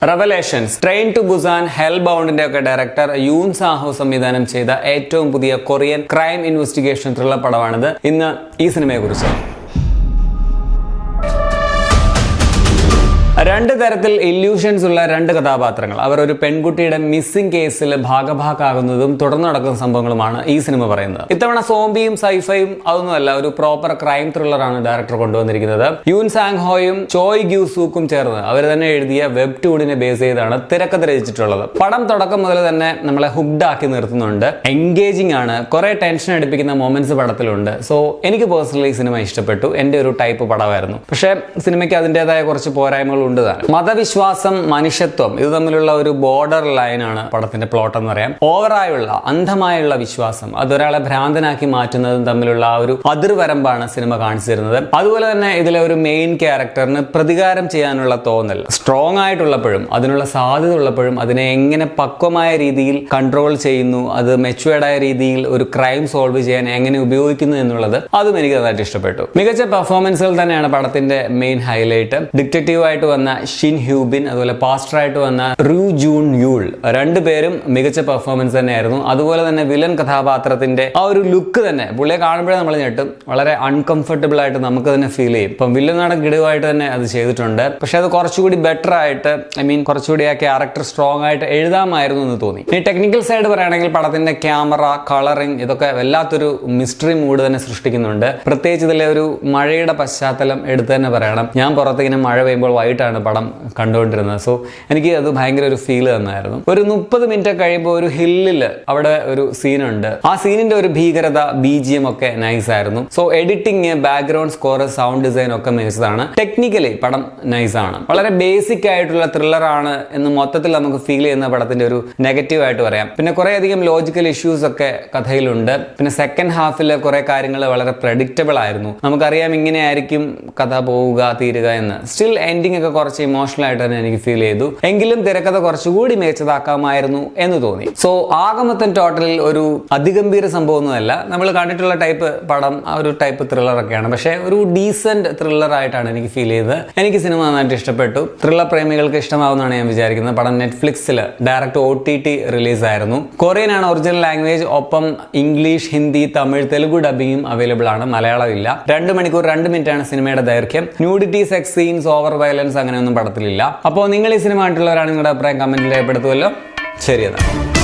Revelations, Train to Busan, Hell ബൗണ്ടിന്റെ ഒക്കെ director Yeon Sangho സംവിധാനം ചെയ്ത ഏറ്റവും പുതിയ കൊറിയൻ ക്രൈം ഇൻവെസ്റ്റിഗേഷൻ ത്രില്ലർ പടമാണിത്. ഇന്ന് ഈ സിനിമയെ കുറിച്ച് രണ്ട് തരത്തിൽ ഇല്യൂഷൻസ് ഉള്ള രണ്ട് കഥാപാത്രങ്ങൾ അവർ ഒരു പെൺകുട്ടിയുടെ മിസ്സിംഗ് കേസിൽ ഭാഗഭാക്കാകുന്നതും തുടർന്ന് നടക്കുന്ന സംഭവങ്ങളുമാണ് ഈ സിനിമ പറയുന്നത്. ഇത്തവണ സോംബിയും സൈഫയും അതൊന്നുമല്ല, ഒരു പ്രോപ്പർ ക്രൈം ത്രില്ലറാണ് ഡയറക്ടർ കൊണ്ടുവന്നിരിക്കുന്നത്. യൂൻ സാങ് ഹോയും ചോയ് ഗ്യൂ സൂക്കും ചേർന്ന് അവർ തന്നെ എഴുതിയ വെബ് ടൂണിനെ ബേസ് ചെയ്താണ് തിരക്കഥ രചിച്ചിട്ടുള്ളത്. പടം തുടക്കം മുതൽ തന്നെ നമ്മളെ ഹുക്ഡ് ആക്കി നിർത്തുന്നുണ്ട്. എൻഗേജിംഗ് ആണ്, കുറെ ടെൻഷൻ അടുപ്പിക്കുന്ന മൊമെന്റ്സ് പടത്തിലുണ്ട്. സോ എനിക്ക് പേഴ്സണലി സിനിമ ഇഷ്ടപ്പെട്ടു. എന്റെ ഒരു ടൈപ്പ് പടമായിരുന്നു. പക്ഷേ സിനിമയ്ക്ക് അതിൻ്റെതായ കുറച്ച് പോരായ്മകൾ ഉണ്ട്. മതവിശ്വാസം, മനുഷ്യത്വം ഇത് തമ്മിലുള്ള ഒരു ബോർഡർ ലൈനാണ് പടത്തിന്റെ പ്ലോട്ട് എന്ന് പറയാം. ഓവറായുള്ള അന്ധമായുള്ള വിശ്വാസം അതൊരാളെ ഭ്രാന്തനാക്കി മാറ്റുന്നതും തമ്മിലുള്ള ആ ഒരു അതിർവരമ്പാണ് സിനിമ കാണിച്ചു തരുന്നത്. അതുപോലെ തന്നെ ഇതിലെ ഒരു മെയിൻ ക്യാരക്ടറിന് പ്രതികാരം ചെയ്യാനുള്ള തോന്നൽ സ്ട്രോങ് ആയിട്ടുള്ളപ്പോഴും അതിനുള്ള സാധ്യത ഉള്ളപ്പോഴും അതിനെ എങ്ങനെ പക്വമായ രീതിയിൽ കൺട്രോൾ ചെയ്യുന്നു, അത് മെച്യൂർഡായ രീതിയിൽ ഒരു ക്രൈം സോൾവ് ചെയ്യാൻ എങ്ങനെ ഉപയോഗിക്കുന്നു എന്നുള്ളത് അതും എനിക്ക് നന്നായിട്ട് ഇഷ്ടപ്പെട്ടു. മികച്ച പെർഫോമൻസുകൾ തന്നെയാണ് പടത്തിന്റെ മെയിൻ ഹൈലൈറ്റ്. ഡിറ്റക്റ്റീവായിട്ട് വന്ന ഷിൻ ഹ്യൂബിൻ, അതുപോലെ പാസ്റ്ററായിട്ട് വന്ന റൂ ജൂൺ യൂൾ, രണ്ടുപേരും മികച്ച പെർഫോമൻസ് തന്നെയായിരുന്നു. അതുപോലെ തന്നെ വില്ലൻ കഥാപാത്രത്തിന്റെ ആ ഒരു ലുക്ക് തന്നെ പുള്ളിയെ കാണുമ്പോഴേ നമ്മൾ ഞെട്ടും. വളരെ അൺകംഫർട്ടബിൾ ആയിട്ട് നമുക്ക് തന്നെ ഫീൽ ചെയ്യും. ഇപ്പം വില്ലനാണ് ഗിടുവായിട്ട് തന്നെ അത് ചെയ്തിട്ടുണ്ട്. പക്ഷെ അത് കുറച്ചുകൂടി ബെറ്റർ ആയിട്ട്, കുറച്ചുകൂടി ആ ക്യാരക്ടർ സ്ട്രോങ് ആയിട്ട് എഴുതാമായിരുന്നു എന്ന് തോന്നി. ഇനി ടെക്നിക്കൽ സൈഡ് പറയുകയാണെങ്കിൽ പടത്തിന്റെ ക്യാമറ, കളറിംഗ് ഇതൊക്കെ വല്ലാത്തൊരു മിസ്റ്ററി മൂഡ് തന്നെ സൃഷ്ടിക്കുന്നുണ്ട്. പ്രത്യേകിച്ച് ഇതിലെ ഒരു മഴയുടെ പശ്ചാത്തലം എടുത്ത് തന്നെ പറയണം. ഞാൻ പുറത്തേക്കിങ്ങനെ മഴ പെയ്യുമ്പോൾ വൈകിട്ടാണ് പടം കണ്ടുകൊണ്ടിരുന്നത്. സോ എനിക്ക് അത് ഭയങ്കര ഒരു ഫീൽ തന്നായിരുന്നു. ഒരു 30 മിനിറ്റ് കഴിയുമ്പോൾ ഒരു ഹില്ലിൽ അവിടെ ഒരു സീനുണ്ട്. ആ സീനിന്റെ ഒരു ഭീകരത, BGM ഒക്കെ നൈസ് ആയിരുന്നു. So editing, background score, sound design ഒക്കെ മികച്ചതാണ്. ടെക്നിക്കലി പടം നൈസ് ആണ്. വളരെ ബേസിക് ആയിട്ടുള്ള ത്രില്ലർ ആണ് എന്ന് മൊത്തത്തിൽ നമുക്ക് ഫീൽ ചെയ്യുന്ന പടത്തിന്റെ ഒരു നെഗറ്റീവ് ആയിട്ട് പറയാം. പിന്നെ കുറെ അധികം ലോജിക്കൽ ഇഷ്യൂസ് ഒക്കെ കഥയിലുണ്ട്. പിന്നെ സെക്കൻഡ് ഹാഫിൽ കുറെ കാര്യങ്ങൾ വളരെ പ്രെഡിക്റ്റബിൾ ആയിരുന്നു. നമുക്കറിയാം ഇങ്ങനെയായിരിക്കും കഥ പോവുക, തീരുക എന്ന്. സ്റ്റിൽ എൻഡിങ് ഒക്കെ കുറച്ച് ഇമോഷണൽ ആയിട്ട് തന്നെ എനിക്ക് ഫീൽ ചെയ്തു. എങ്കിലും തിരക്കഥ കുറച്ചുകൂടി മികച്ചതാക്കാമായിരുന്നു എന്ന് തോന്നി. സോ ആകമൊത്തം ടോട്ടലിൽ ഒരു അതിഗംഭീര സംഭവമൊന്നുമല്ല. നമ്മൾ കണ്ടിട്ടുള്ള ടൈപ്പ് പടം ആ ഒരു ടൈപ്പ് ത്രില്ലർ ഒക്കെയാണ്. പക്ഷേ ഒരു ഡീസന്റ് ത്രില്ലർ ആയിട്ടാണ് എനിക്ക് ഫീൽ ചെയ്തത്. എനിക്ക് സിനിമ നന്നായിട്ട് ഇഷ്ടപ്പെട്ടു. ത്രില്ലർ പ്രേമികൾക്ക് ഇഷ്ടമാവുമെന്നാണ് ഞാൻ വിചാരിക്കുന്നത്. പടം നെറ്റ്ഫ്ലിക്സിൽ ഡയറക്റ്റ് OTT റിലീസ് ആയിരുന്നു. കൊറിയൻ ആണ് ഒറിജിനൽ ലാംഗ്വേജ്. ഒപ്പം ഇംഗ്ലീഷ്, ഹിന്ദി, തമിഴ്, തെലുഗു ഡബിങ്ങും അവൈലബിൾ ആണ്. മലയാളം ഇല്ല. 2 മണിക്കൂർ 2 മിനിറ്റാണ് സിനിമയുടെ ദൈർഘ്യം. Nudity, sex scenes, over violence അങ്ങനെയൊന്നും പടത്തിലില്ല. അപ്പോൾ നിങ്ങൾ ഈ സിനിമ ആയിട്ടുള്ളവരാണ്, നിങ്ങളുടെ അഭിപ്രായം കമന്റിൽ രേഖപ്പെടുത്തുമല്ലോ. ശരി, അതാണ്.